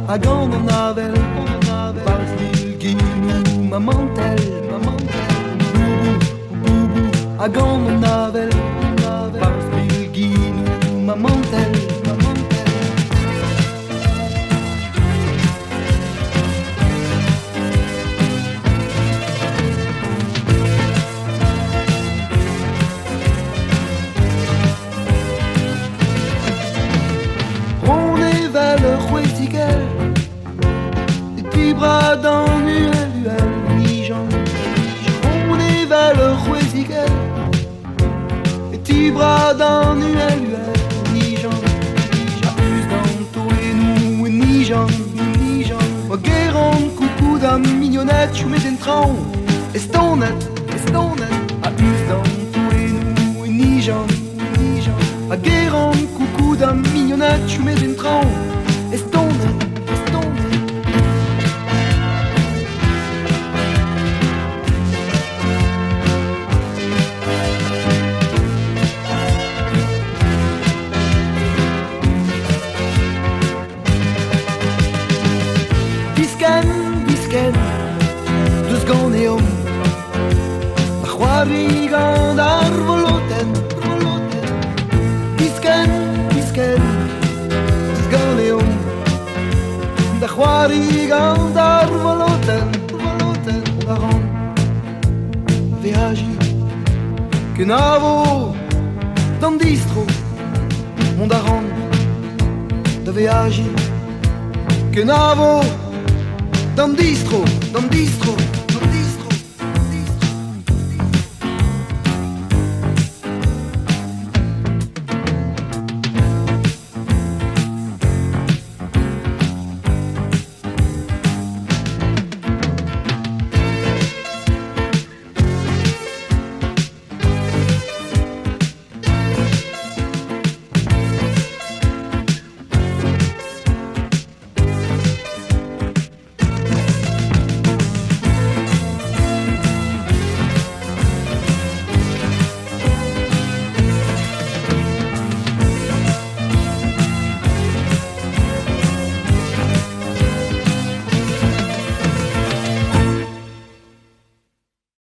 a gant an avel, pars bilginou ma mantel, boubou, boubou, a gant an avel, pars bilginou ma mantel. Et puis bras dans l'UL, ni-jean. On est vers le Rouéziquel. Et puis bras dans l'UL, ni-jean. J'abuse dans tous les nous, ni-jean. Moi guéron, coucou d'un mignonnette, je mets un tronc. Estonette, abuse dans tous les nous, ni-jean. Ma guéron, coucou d'un mignonnette, je mets un tronc. Estonette. Disken, dus ganeum. Achwarigan dar voloten. Disken, dus ganeum. Achwarigan dar voloten. Daran, veagi. Que navo, dan distro. Mon daran, de veagi. Que navo, dan distro.